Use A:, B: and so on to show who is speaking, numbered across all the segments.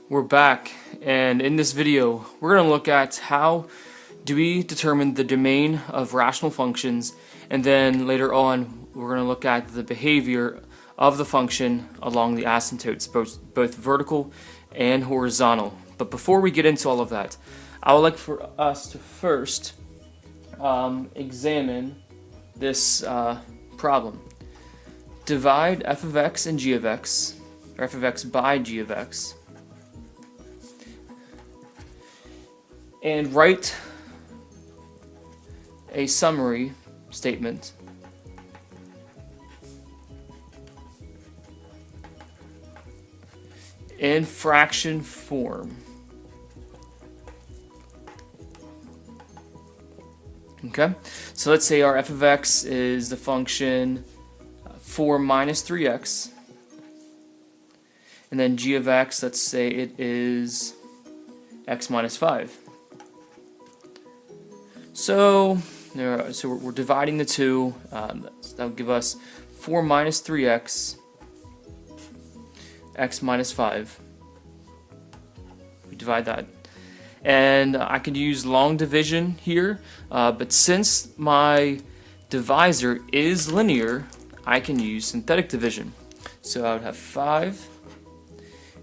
A: We're back, and in this video we're going to look at how do we determine the domain of rational functions, and then later on we're going to look at the behavior of the function along the asymptotes, both vertical and horizontal. But before we get into all of that, I would like for us to first examine this problem. Divide f of x and g of x, or f of x by g of x, and write a summary statement in fraction form. Okay, so let's say our f of x is the function 4 minus 3x, and then g of x, let's say it is x minus 5. So we're dividing the two. That would give us 4 minus 3x, x minus 5. We divide that. And I could use long division here, but since my divisor is linear, I can use synthetic division. So I would have 5,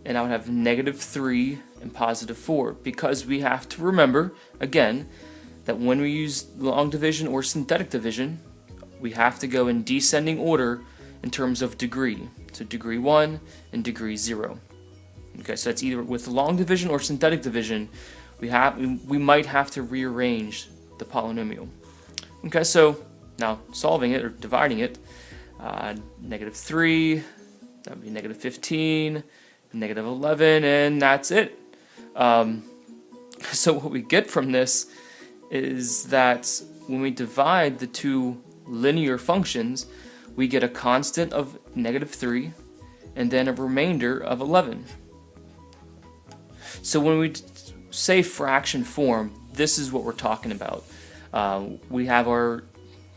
A: and I would have negative 3 and positive 4, because we have to remember, again, that when we use long division or synthetic division, we have to go in descending order in terms of degree. So degree 1 and degree 0. Okay, so that's either with long division or synthetic division, we might have to rearrange the polynomial. Okay, so now solving it or dividing it, negative 3, that would be negative 15, negative 11, and that's it. So what we get from this is that when we divide the two linear functions, we get a constant of negative 3 and then a remainder of 11. So when we say fraction form, this is what we're talking about. We have our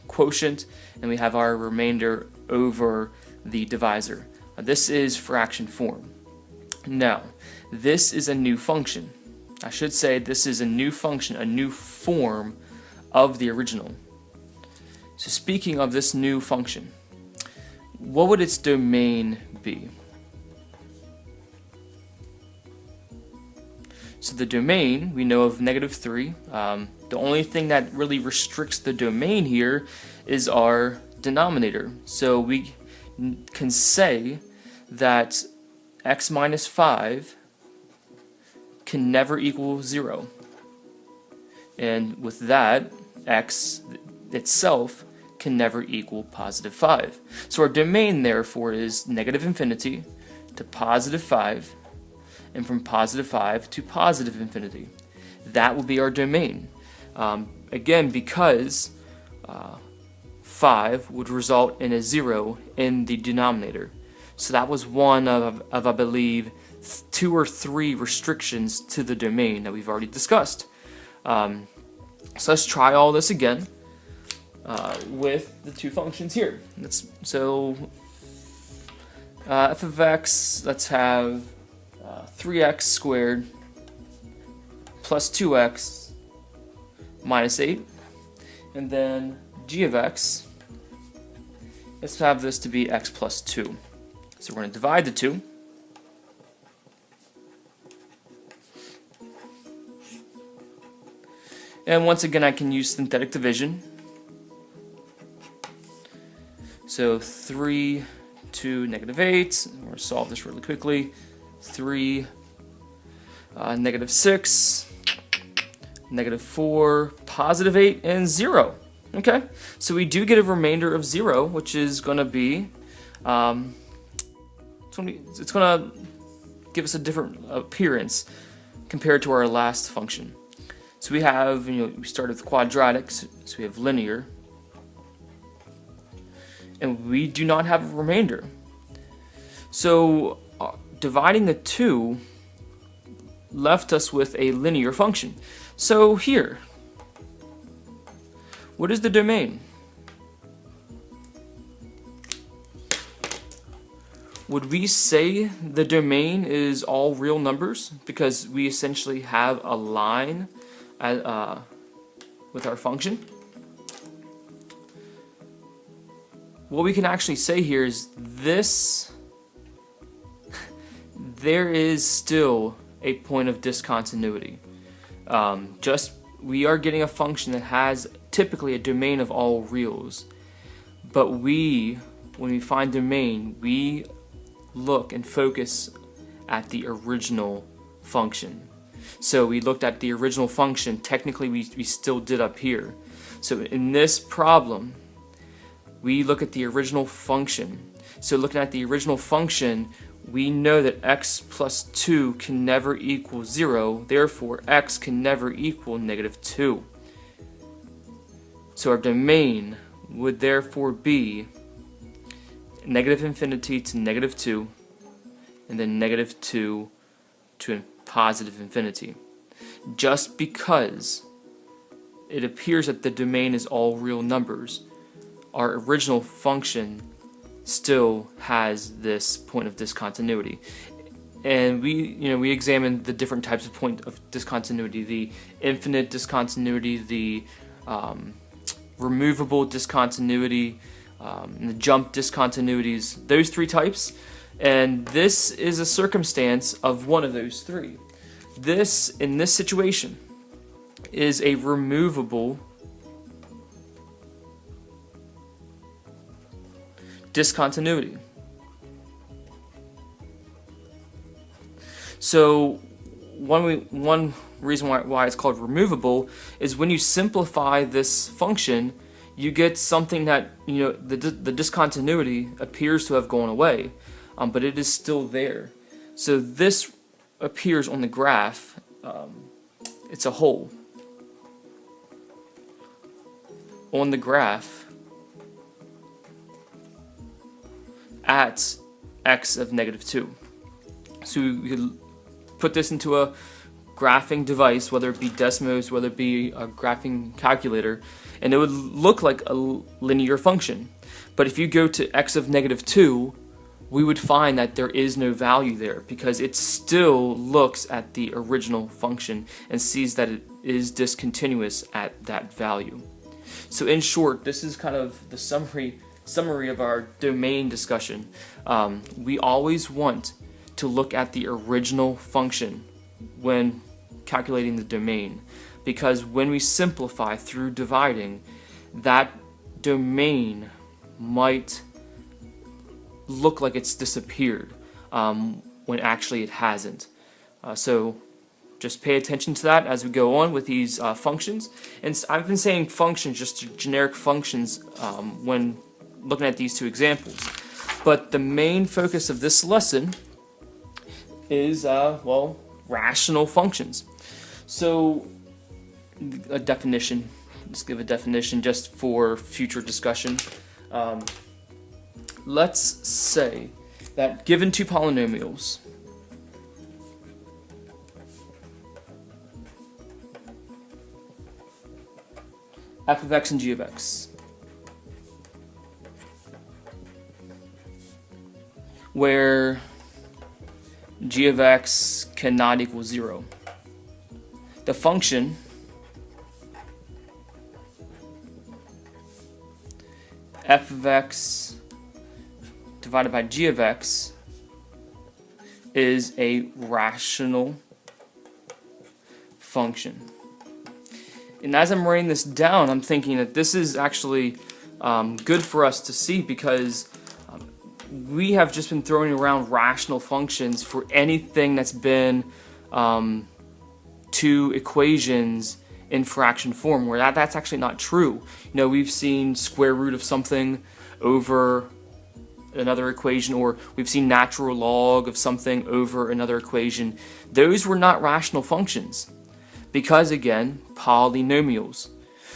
A: quotient and we have our remainder over the divisor. This is fraction form. Now, this is a new function. I should say this is a new function, a new form of the original. So speaking of this new function, what would its domain be? So the domain, we know of negative 3. The only thing that really restricts the domain here is our denominator. So we can say that x minus 5 can never equal 0. And with that, x itself can never equal positive 5. So our domain, therefore, is negative infinity to positive 5, and from positive 5 to positive infinity. That will be our domain. Again, because 5 would result in a 0 in the denominator. So that was one of I believe, 2 or 3 restrictions to the domain that we've already discussed. So let's try all this again with the two functions here. F of x, let's have 3x squared plus 2x minus 8. And then g of x, let's have this to be x plus 2. So we're going to divide the two. And once again, I can use synthetic division. So 3 to negative 8. We're going to solve this really quickly. 3, negative 6, negative 4, positive 8, and 0. Okay, so we do get a remainder of 0, which is going to be, it's going to give us a different appearance compared to our last function. So we have, we started with quadratics, so we have linear, and we do not have a remainder. So dividing the two left us with a linear function. So here, what is the domain? would we say the domain is all real numbers because we essentially have a line with our function? What we can actually say here is this, there is still a point of discontinuity. We are getting a function that has typically a domain of all reals, but when we find domain, we look and focus at the original function. So we looked at the original function, technically we still did up here. So in this problem, we look at the original function. So looking at the original function, we know that x plus 2 can never equal 0, therefore x can never equal -2. So our domain would therefore be -infinity to -2, and then -2 to positive infinity. Just because it appears that the domain is all real numbers, our original function still has this point of discontinuity. And we examined the different types of point of discontinuity: the infinite discontinuity, the removable discontinuity, and the jump discontinuities, those three types. And this is a circumstance of one of those three. This, in this situation, is a removable discontinuity. So one reason why it's called removable is when you simplify this function, you get something that, the discontinuity appears to have gone away, but it is still there. So this appears on the graph, it's a hole on the graph at x of -2. So we could put this into a graphing device, whether it be Desmos, whether it be a graphing calculator, and it would look like a linear function. But if you go to x of -2, we would find that there is no value there because it still looks at the original function and sees that it is discontinuous at that value. So in short, this is kind of the summary of our domain discussion. We always want to look at the original function when calculating the domain, because when we simplify through dividing, that domain might look like it's disappeared when actually it hasn't. So just pay attention to that as we go on with these functions. And I've been saying functions, just generic functions, when looking at these two examples. But the main focus of this lesson is, rational functions. So a definition, let's give a definition just for future discussion. Let's say that given two polynomials, f of x and g of x, where g of x cannot equal 0. The function f of x divided by g of x is a rational function. And as I'm writing this down, I'm thinking that this is actually good for us to see, because we have just been throwing around rational functions for anything that's been two equations in fraction form, where that's actually not true. We've seen square root of something over another equation, or we've seen natural log of something over another equation. Those were not rational functions because, again, polynomials.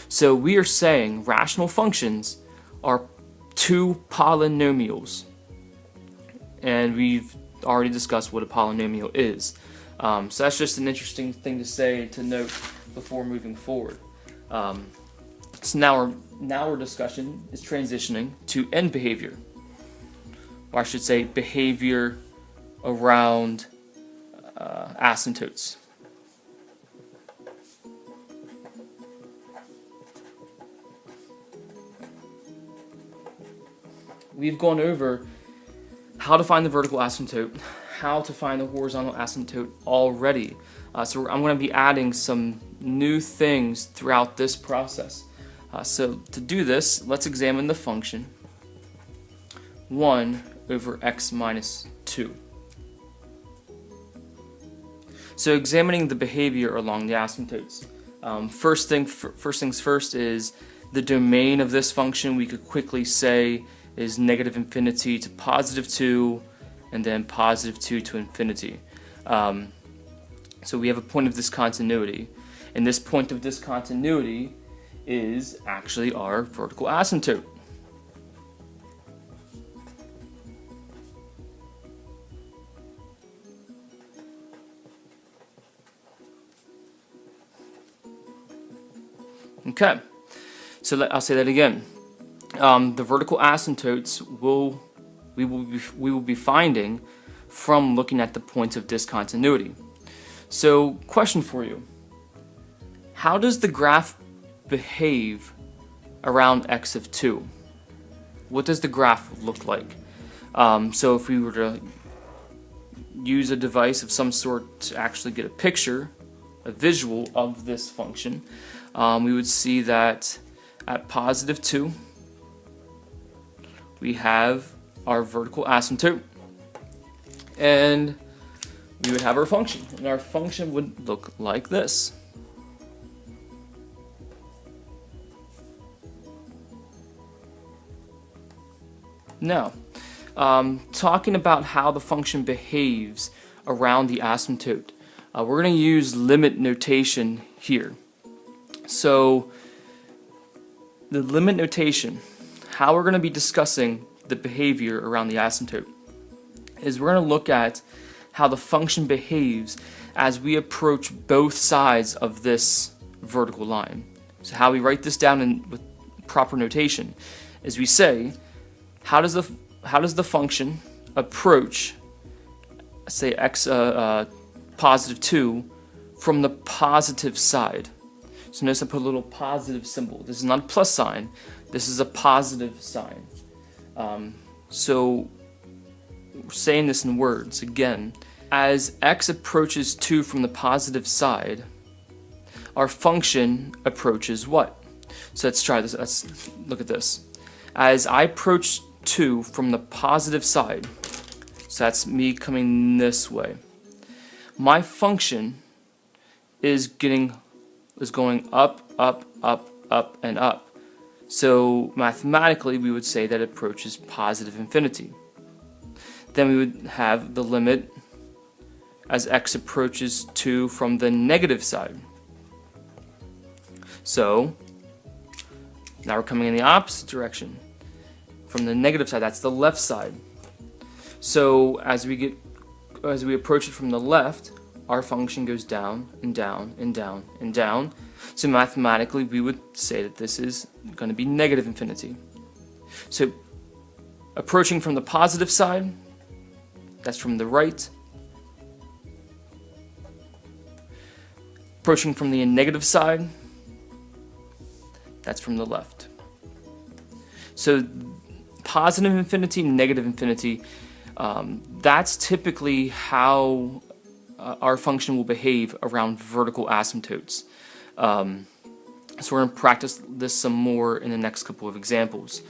A: So we are saying rational functions are two polynomials, and we've already discussed what a polynomial is. So that's just an interesting thing to say, to note before moving forward. So now our discussion is transitioning to end behavior. or I should say behavior around asymptotes. We've gone over how to find the vertical asymptote, how to find the horizontal asymptote already. So I'm going to be adding some new things throughout this process. So to do this, let's examine the function 1 over x minus 2. So examining the behavior along the asymptotes. First things first is the domain of this function we could quickly say is negative infinity to positive 2, and then positive 2 to infinity. So we have a point of discontinuity, and this point of discontinuity is actually our vertical asymptote. Okay, so I'll say that again. The vertical asymptotes we will be finding from looking at the points of discontinuity. So, question for you: how does the graph behave around x of 2? What does the graph look like? So, if we were to use a device of some sort to actually get a picture, a visual of this function, we would see that at positive 2, we have our vertical asymptote, and we would have our function, and our function would look like this. Now, talking about how the function behaves around the asymptote, we're going to use limit notation here. So, the limit notation, how we're going to be discussing the behavior around the asymptote, is we're going to look at how the function behaves as we approach both sides of this vertical line. So how we write this down with proper notation is we say, how does the function approach, say x positive 2 from the positive side? So notice I put a little positive symbol. This is not a plus sign. This is a positive sign. So we're saying this in words again. As x approaches 2 from the positive side, our function approaches what? So let's try this. Let's look at this. As I approach 2 from the positive side, so that's me coming this way, my function is going up, up, up, up, and up. So mathematically, we would say that it approaches positive infinity. Then we would have the limit as x approaches 2 from the negative side. So now we're coming in the opposite direction. From the negative side, that's the left side. So as we approach it from the left, our function goes down and down and down and down. So mathematically, we would say that this is going to be negative infinity. So approaching from the positive side, that's from the right. Approaching from the negative side, that's from the left. So positive infinity, negative infinity, that's typically how our function will behave around vertical asymptotes. So we're going to practice this some more in the next couple of examples.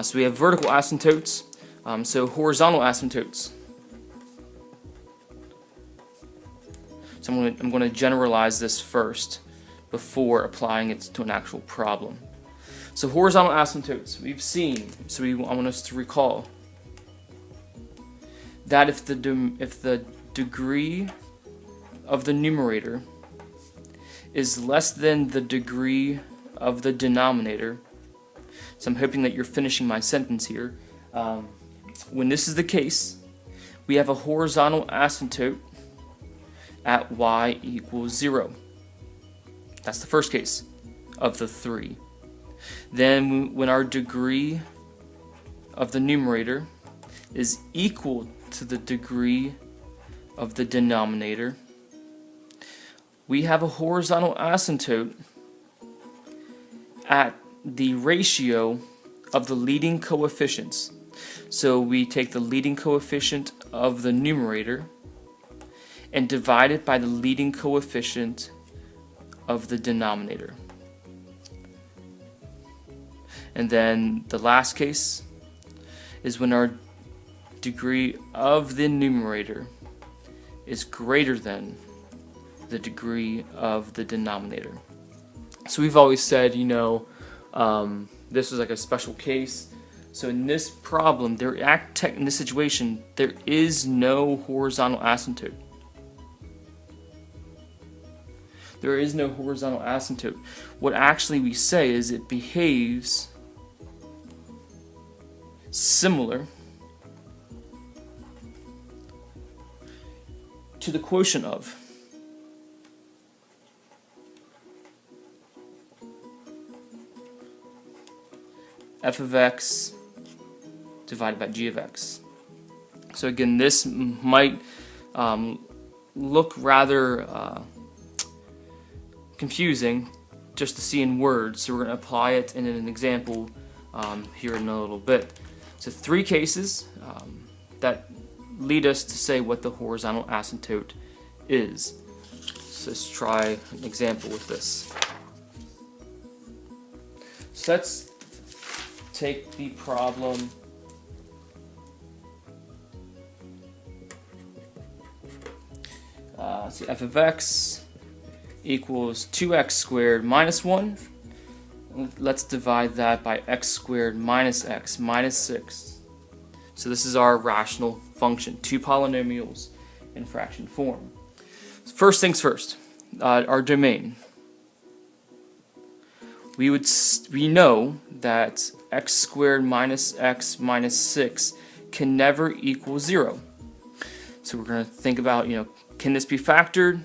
A: So we have vertical asymptotes, so horizontal asymptotes. So I'm going to generalize this first before applying it to an actual problem. So horizontal asymptotes, we've seen, so I want us to recall that if the degree of the numerator is less than the degree of the denominator, so I'm hoping that you're finishing my sentence here. When this is the case, we have a horizontal asymptote at y equals 0. That's the first case of the 3. Then when our degree of the numerator is equal to the degree of the denominator, we have a horizontal asymptote at the ratio of the leading coefficients. So we take the leading coefficient of the numerator and divide it by the leading coefficient of the denominator. And then the last case is when our degree of the numerator is greater than the degree of the denominator. So we've always said, this was like a special case. So in this problem, in this situation, there is no horizontal asymptote. There is no horizontal asymptote. What actually we say is it behaves similar to the quotient of f of x divided by g of x. So again, this might look rather confusing just to see in words, so we're going to apply it in an example here in a little bit. So 3 cases that lead us to say what the horizontal asymptote is. So let's try an example with this. So let's take the problem so f of x equals 2x squared minus 1. Let's divide that by x squared minus x minus 6. So this is our rational function, 2 polynomials in fraction form. First things first, our domain. We know that x squared minus x minus 6 can never equal 0. So we're going to think about, can this be factored?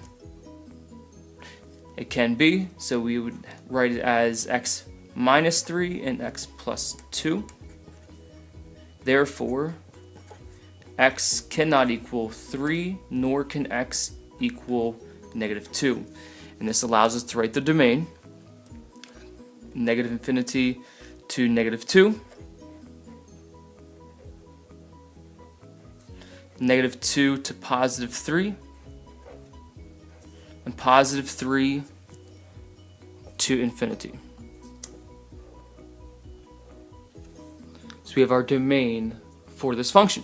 A: It can be, so we would write it as x minus 3 and x plus 2. Therefore, x cannot equal 3, nor can x equal negative 2. And this allows us to write the domain, negative infinity to negative 2, negative 2 to positive 3, and positive 3 to infinity. So we have our domain for this function.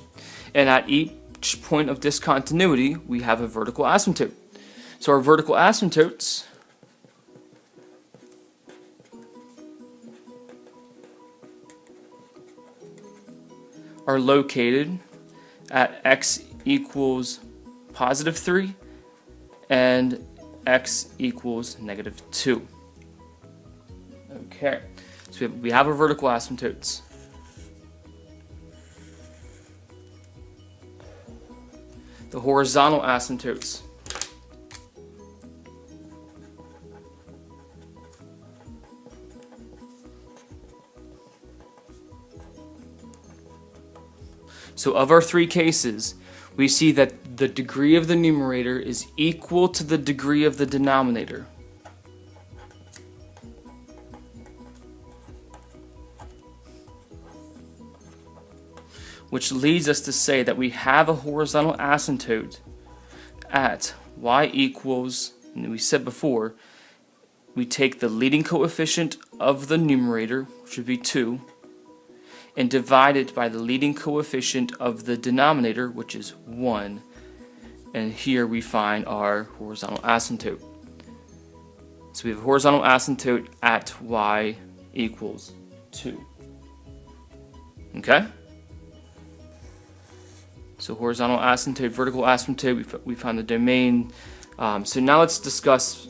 A: And at each point of discontinuity, we have a vertical asymptote. So our vertical asymptotes are located at x equals positive 3 and x equals negative 2. Okay, so we have our vertical asymptotes. The horizontal asymptotes. So of our 3 cases, we see that the degree of the numerator is equal to the degree of the denominator. Which leads us to say that we have a horizontal asymptote at y equals, and we said before, we take the leading coefficient of the numerator, which would be 2, and divide it by the leading coefficient of the denominator, which is 1. And here we find our horizontal asymptote. So we have a horizontal asymptote at y equals 2. Okay? So horizontal asymptote, vertical asymptote, we found the domain. So now let's discuss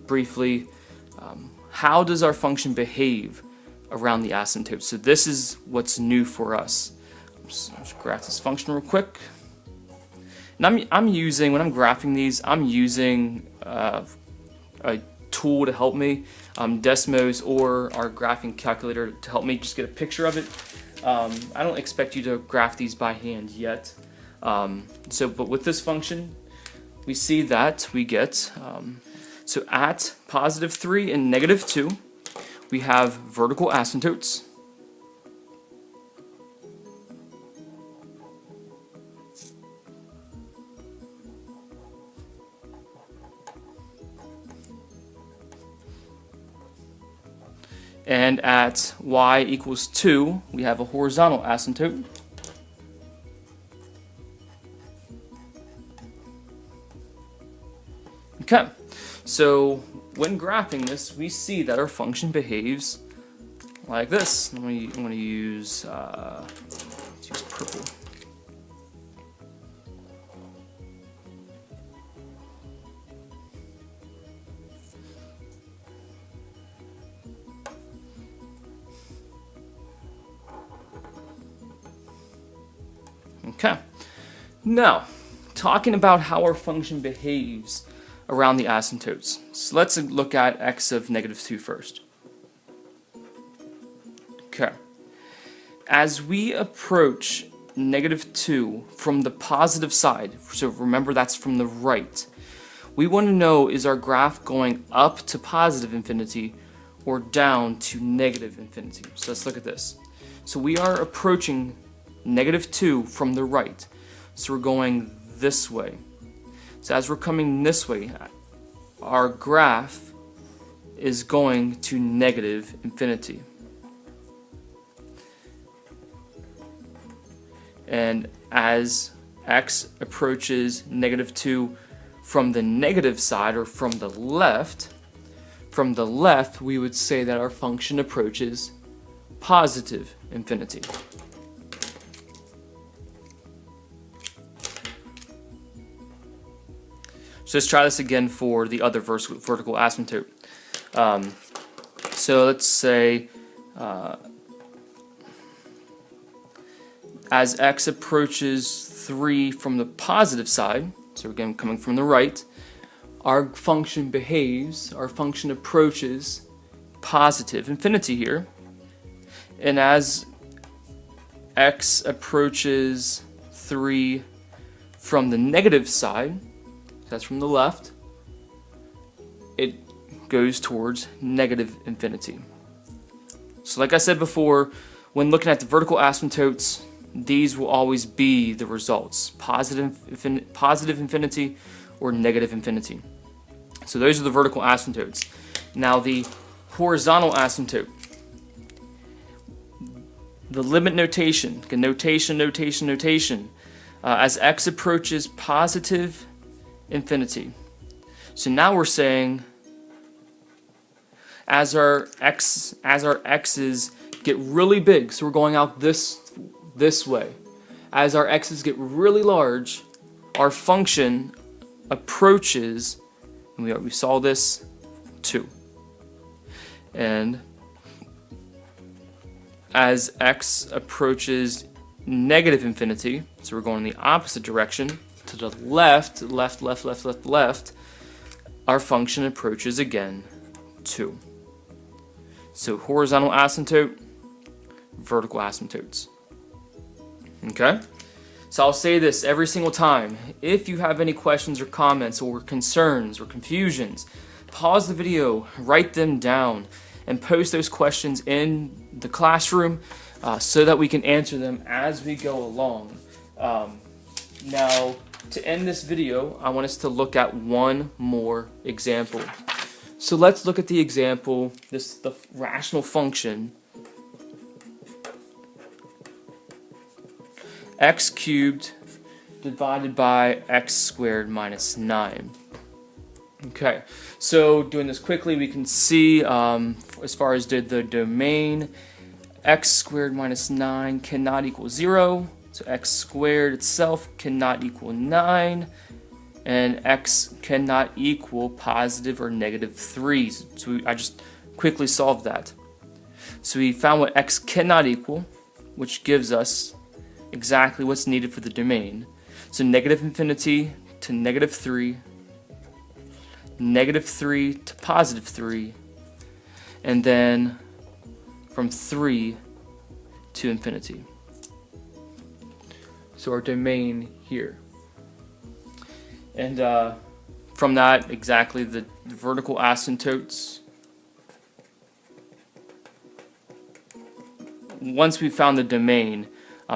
A: briefly how does our function behave around the asymptote. So this is what's new for us. Let's graph this function real quick. And I'm using, when I'm graphing these, I'm using a tool to help me, Desmos or our graphing calculator to help me just get a picture of it. I don't expect you to graph these by hand yet. But with this function, we see that we get, so at positive 3 and negative 2, we have vertical asymptotes. And at y equals 2, we have a horizontal asymptote. Okay, so when graphing this, we see that our function behaves like this. I'm going to use, let's use purple. Okay, now talking about how our function behaves around the asymptotes. So let's look at x of negative 2 first. Okay, as we approach negative 2 from the positive side, so remember that's from the right, we want to know, is our graph going up to positive infinity or down to negative infinity? So let's look at this. So we are approaching negative 2 from the right. So we're going this way. So as we're coming this way, our graph is going to negative infinity. And as x approaches negative 2 from the negative side, or from the left, we would say that our function approaches positive infinity. So let's try this again for the other vertical asymptote. So let's say as x approaches 3 from the positive side, so again coming from the right, our function behaves, our function approaches positive infinity here. And as x approaches 3 from the negative side, that's from the left, it goes towards negative infinity. So like I said before, when looking at the vertical asymptotes, these will always be the results: positive infinity or negative infinity. So those are the vertical asymptotes. Now the horizontal asymptote, the limit notation, notation, as x approaches positive infinity. So now we're saying as our x's get really big, so we're going out this way. As our x's get really large, our function approaches, and we saw this 2. And as x approaches negative infinity, so we're going in the opposite direction, to the left, our function approaches again 2. So horizontal asymptote, vertical asymptotes. Okay? So I'll say this every single time. If you have any questions or comments or concerns or confusions, pause the video, write them down, and post those questions in the classroom so that we can answer them as we go along. Now, to end this video, I want us to look at one more example. So let's look at the example, the rational function x cubed divided by x squared minus 9. Okay, so doing this quickly, we can see as far as the domain, x squared minus 9 cannot equal 0. So x squared itself cannot equal 9, and x cannot equal positive or negative 3. So I just quickly solved that. So we found what x cannot equal, which gives us exactly what's needed for the domain. So negative infinity to negative 3, negative 3 to positive 3, and then from 3 to infinity. So our domain here. And from that, exactly the vertical asymptotes. Once we've found the domain,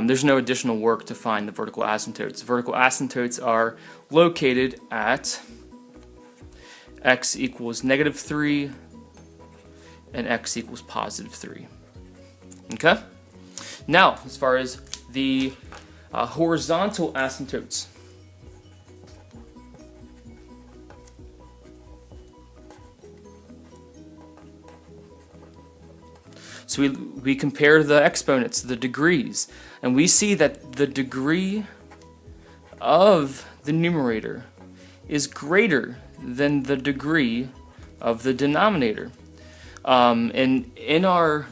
A: there's no additional work to find the vertical asymptotes. Vertical asymptotes are located at x equals -3 and x equals +3. Okay? Now, as far as the horizontal asymptotes. So we compare the exponents, the degrees, and we see that the degree of the numerator is greater than the degree of the denominator. And in our,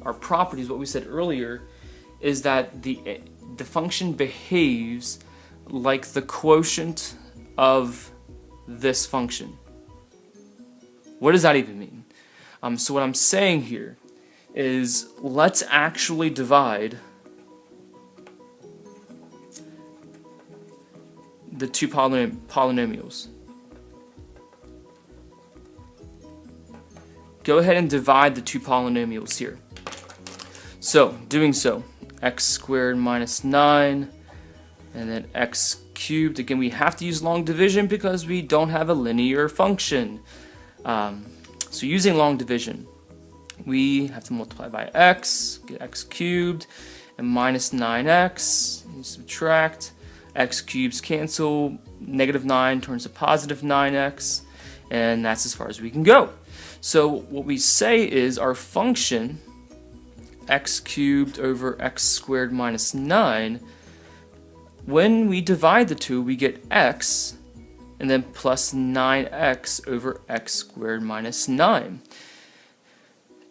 A: our properties, what we said earlier is that the function behaves like the quotient of this function. What does that even mean? So what I'm saying here is let's actually divide the two polynomials. Go ahead and divide the two polynomials here. So, doing so, x squared minus 9, and then x cubed. Again, we have to use long division because we don't have a linear function. So using long division, we have to multiply by x, get x cubed, and minus 9x, and subtract. X cubes cancel, -9 turns to positive 9x, and that's as far as we can go. So what we say is our function, x cubed over x squared minus 9, when we divide the two, we get x, and then plus 9x over x squared minus 9.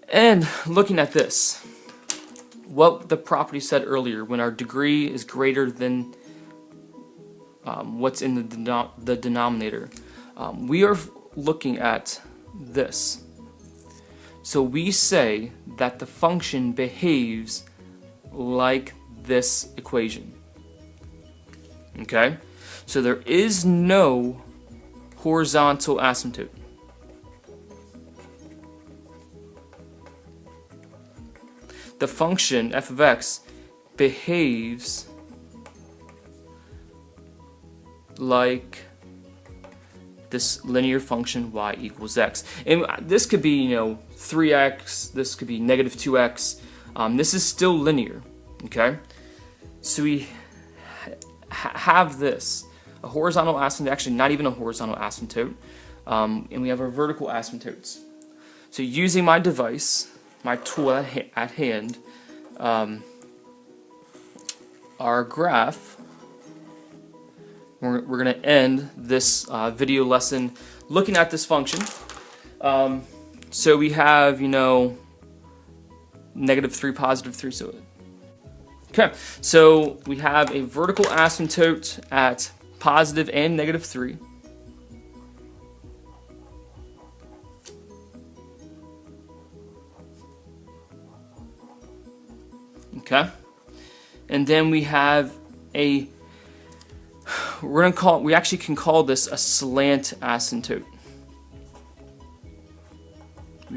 A: And looking at this, what the property said earlier, when our degree is greater than what's in the denominator, we are looking at this. So we say that the function behaves like this equation. Okay? So there is no horizontal asymptote. The function f of x behaves like this linear function y equals x. And this could be, 3x, this could be -2x. This is still linear, okay? So we have this, a horizontal asymptote, actually not even a horizontal asymptote, and we have our vertical asymptotes. So using my device, my tool at hand, our graph, we're going to end this video lesson looking at this function. So we have, -3, +3. So, okay, so we have a vertical asymptote at positive and -3. Okay, and then we have we actually can call this a slant asymptote.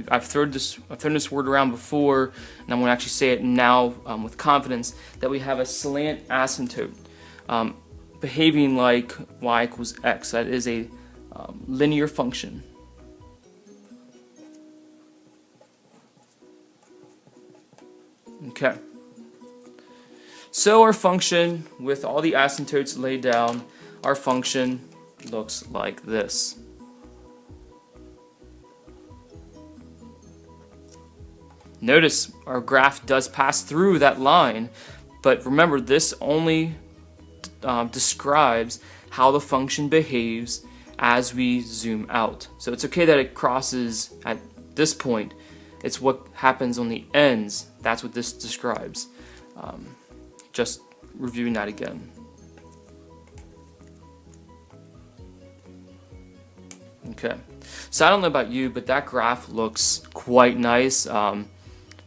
A: I've thrown this word around before, and I'm going to actually say it now with confidence, that we have a slant asymptote behaving like y equals x. That is a linear function. Okay. So our function, with all the asymptotes laid down, our function looks like this. Notice our graph does pass through that line, but remember, this only describes how the function behaves as we zoom out. So it's okay that it crosses at this point. It's what happens on the ends. That's what this describes. Just reviewing that again. Okay, so I don't know about you, but that graph looks quite nice.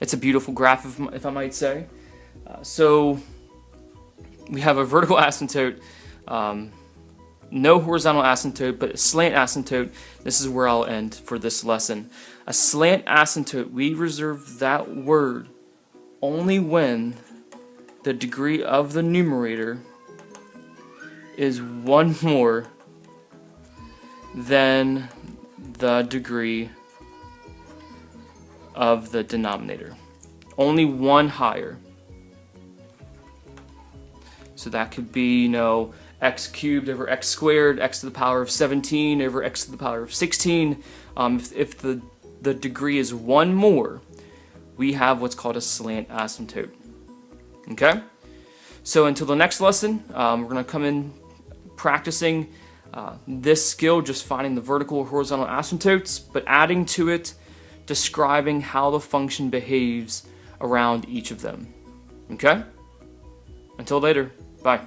A: It's a beautiful graph, if I might say. So we have a vertical asymptote, no horizontal asymptote, but a slant asymptote. This is where I'll end for this lesson. A slant asymptote, we reserve that word only when the degree of the numerator is one more than the degree of the denominator. Only one higher. So that could be, x cubed over x squared, x to the power of 17 over x to the power of 16. If the degree is one more, we have what's called a slant asymptote. Okay? So until the next lesson, we're going to come in practicing this skill, just finding the vertical or horizontal asymptotes, but adding to it, describing how the function behaves around each of them. Okay? Until later, bye.